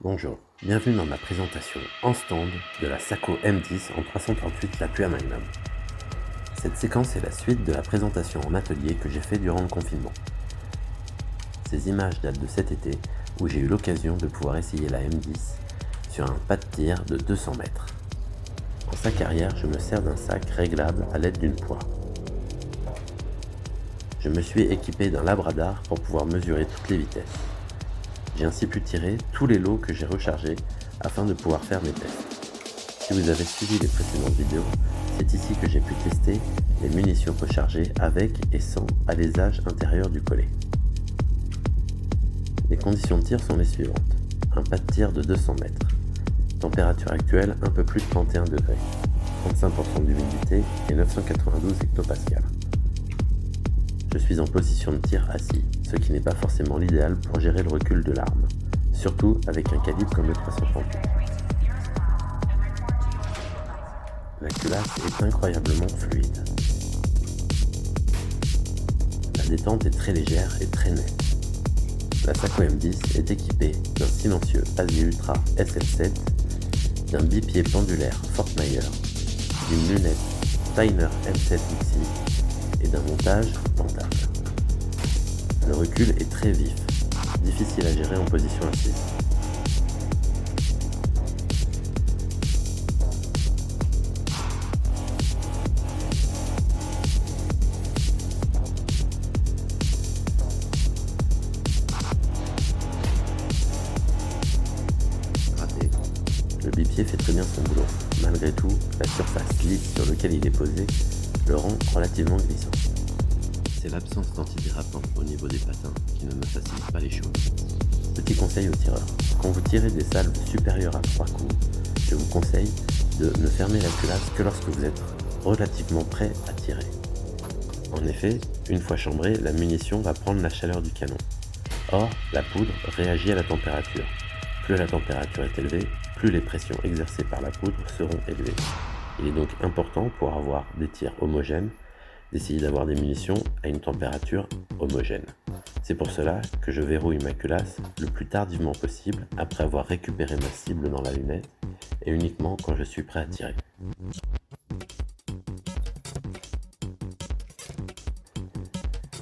Bonjour, bienvenue dans ma présentation en stand de la Sako M10 en 338 la Pua Magnum. Cette séquence est la suite de la présentation en atelier que j'ai fait durant le confinement. Ces images datent de cet été où j'ai eu l'occasion de pouvoir essayer la M10 sur un pas de tir de 200 mètres. En sac arrière, je me sers d'un sac réglable à l'aide d'une poire. Je me suis équipé d'un labradar pour pouvoir mesurer toutes les vitesses. J'ai ainsi pu tirer tous les lots que j'ai rechargés afin de pouvoir faire mes tests. Si vous avez suivi les précédentes vidéos, c'est ici que j'ai pu tester les munitions rechargées avec et sans alésage intérieur du collet. Les conditions de tir sont les suivantes. Un pas de tir de 200 mètres. Température actuelle un peu plus de 31 degrés. 35% d'humidité et 992 hectopascales. Je suis en position de tir assis, ce qui n'est pas forcément l'idéal pour gérer le recul de l'arme, surtout avec un calibre comme le 338. La culasse est incroyablement fluide. La détente est très légère et très nette. La Sako M10 est équipée d'un silencieux ASI Ultra SL7, d'un bipied pendulaire Fort Myers, d'une lunette Steiner M7XI et d'un montage pentable. Le recul est très vif, difficile à gérer en position assise. Raté. Le bipied fait très bien son boulot. Malgré tout, la surface lisse sur laquelle il est posé le rend relativement glissant. C'est l'absence d'antidérapant au niveau des patins qui ne me facilite pas les choses. Petit conseil aux tireurs, quand vous tirez des salves supérieures à 3 coups, je vous conseille de ne fermer la culasse que lorsque vous êtes relativement prêt à tirer. En effet, une fois chambrée, la munition va prendre la chaleur du canon. Or, la poudre réagit à la température. Plus la température est élevée, plus les pressions exercées par la poudre seront élevées. Il est donc important, pour avoir des tirs homogènes, d'essayer d'avoir des munitions à une température homogène. C'est pour cela que je verrouille ma culasse le plus tardivement possible après avoir récupéré ma cible dans la lunette et uniquement quand je suis prêt à tirer.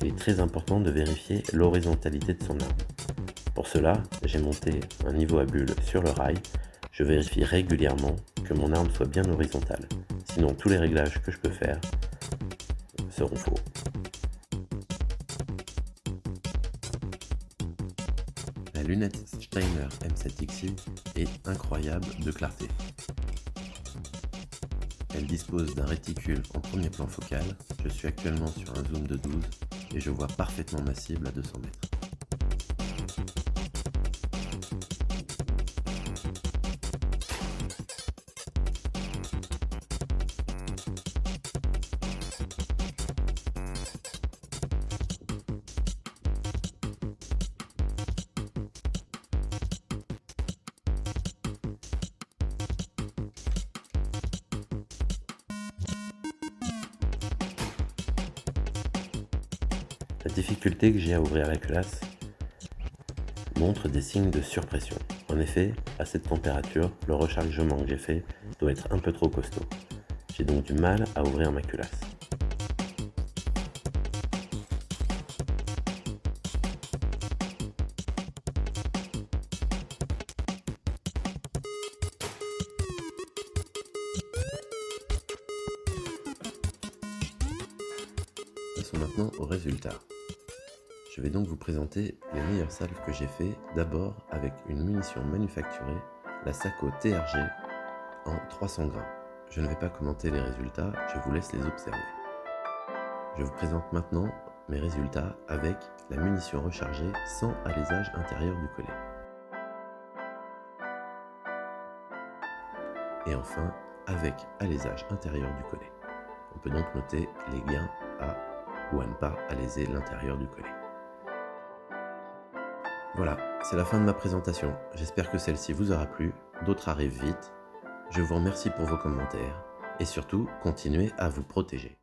Il est très important de vérifier l'horizontalité de son arme. Pour cela, j'ai monté un niveau à bulle sur le rail. Je vérifie régulièrement que mon arme soit bien horizontale. Sinon, tous les réglages que je peux faire seront faux. La lunette Steiner M7XI est incroyable de clarté. Elle dispose d'un réticule en premier plan focal. Je suis actuellement sur un zoom de 12 et je vois parfaitement ma cible à 200 mètres. La difficulté que j'ai à ouvrir la culasse montre des signes de surpression. En effet, à cette température, le rechargement que j'ai fait doit être un peu trop costaud. J'ai donc du mal à ouvrir ma culasse. Passons maintenant au résultat. Je vais donc vous présenter les meilleures salves que j'ai fait, d'abord avec une munition manufacturée, la Sako TRG en 300 grammes. Je ne vais pas commenter les résultats, je vous laisse les observer. Je vous présente maintenant mes résultats avec la munition rechargée sans alésage intérieur du collet. Et enfin, avec alésage intérieur du collet. On peut donc noter les gains à ou à ne pas aléser l'intérieur du collet. Voilà, c'est la fin de ma présentation. J'espère que celle-ci vous aura plu. D'autres arrivent vite. Je vous remercie pour vos commentaires et surtout, continuez à vous protéger.